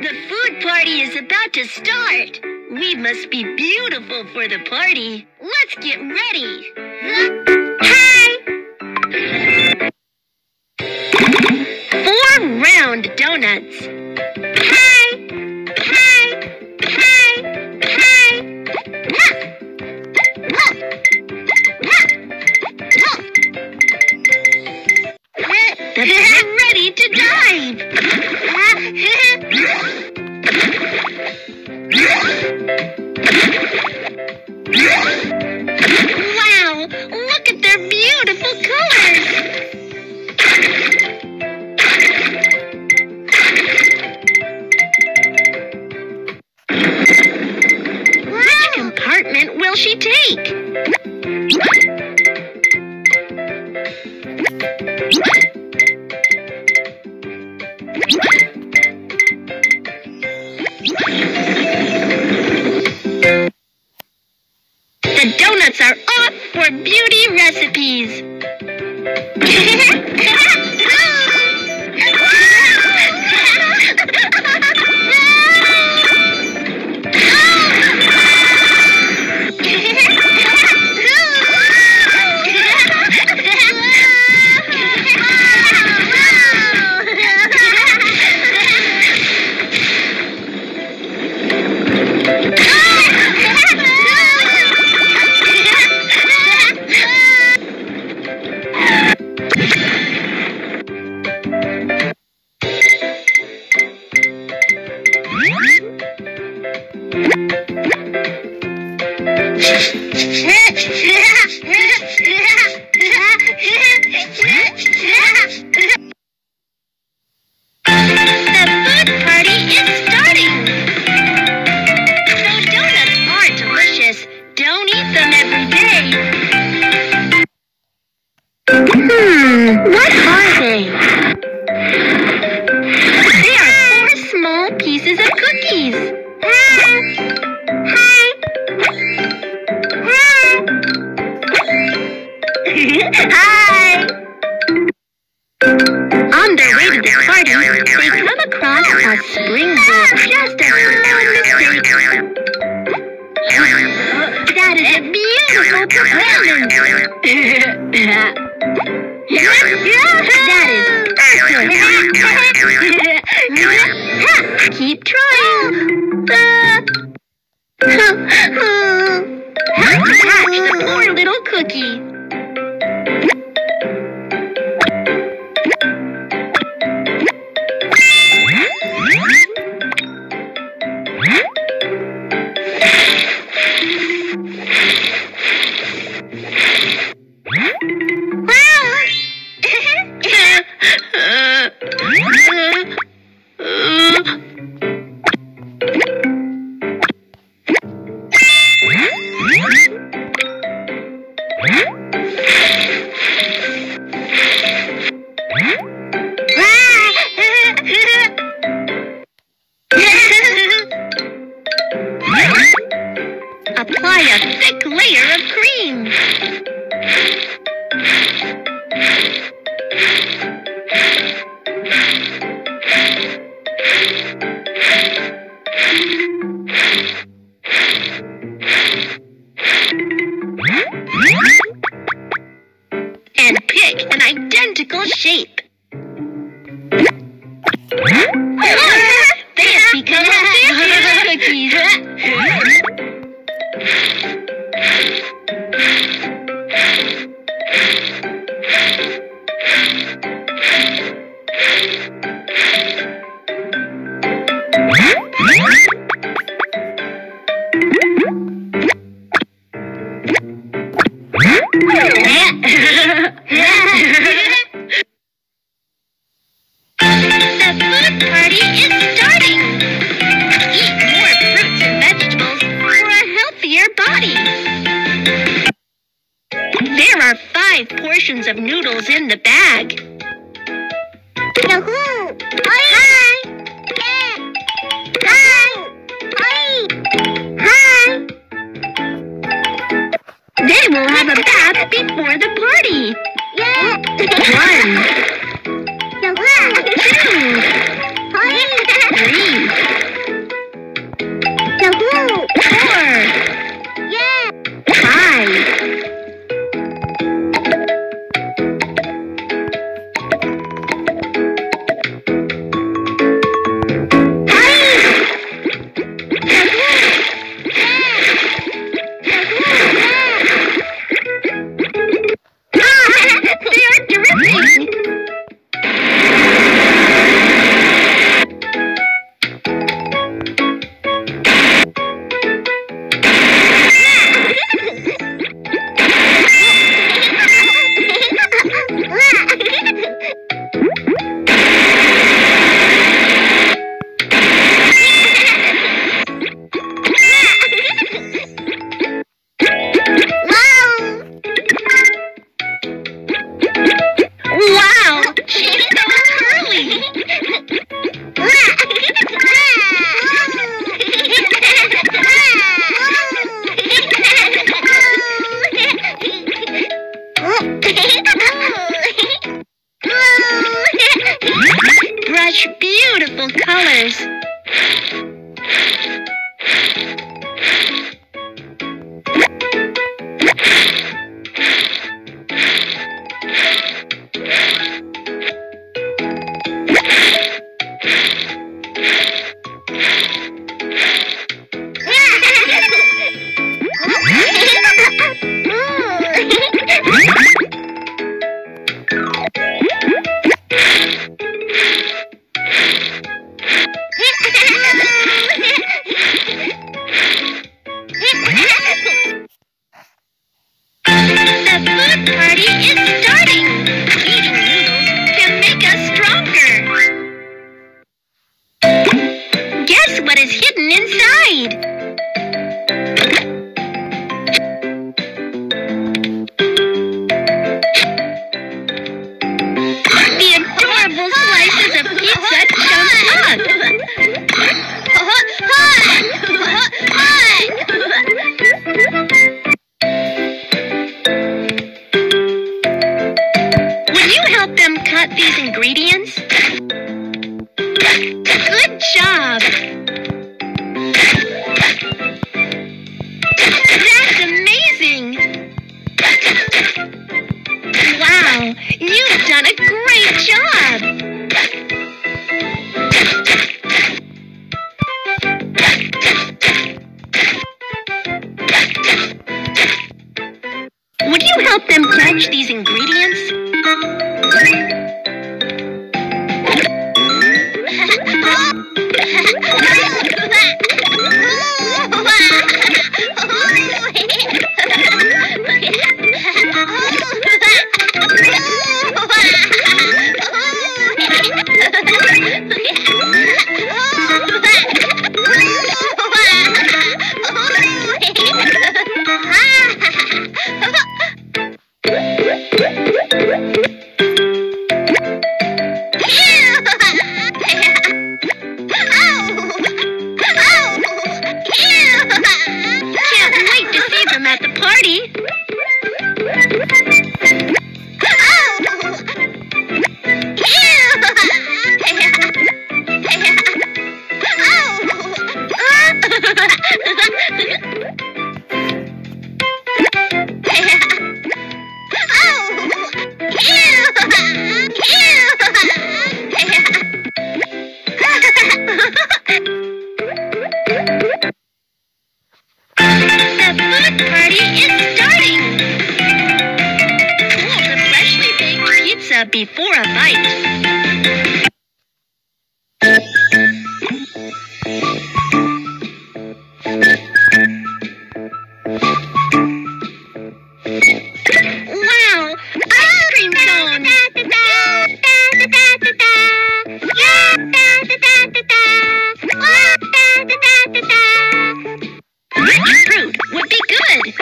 The food party is about to start. We must be beautiful for the party. Let's get ready. Hi! 4 round donuts. Hi! Hi! Hi! Hi! They're ready to dive. Wow, look at their beautiful colors. Which compartment will she take? The donuts are off for beauty recipes. What are they? They are 4 small pieces of cookies. Hi. On their way to the party, they come across a springboard. Just a small mistake. That is a beautiful performance. That is perfect. Keep trying. Catch the poor little cookie. Apply a thick layer of cream. And pick an identical shape. They have become fancy cookies. The food party is starting! Eat more fruits and vegetables for a healthier body. There are 5 portions of noodles in the bag. Yahoo! Hi! They will have a bath before the party. 1, 2, 3, such beautiful colors. Before a bite. Wow, ice cream cone. Rich fruit would be good.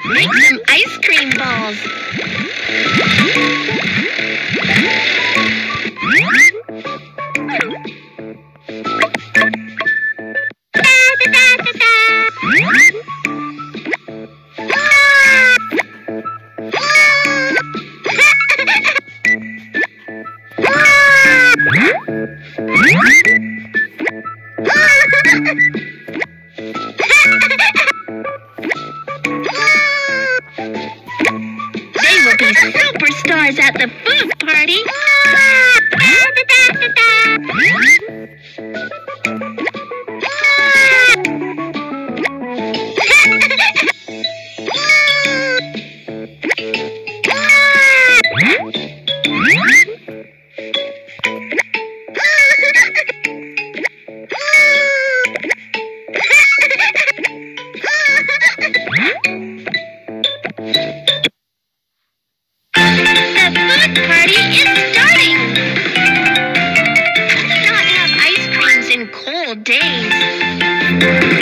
Make some ice cream balls. Superstars at the food party. The food party is starting. Do not have Bye.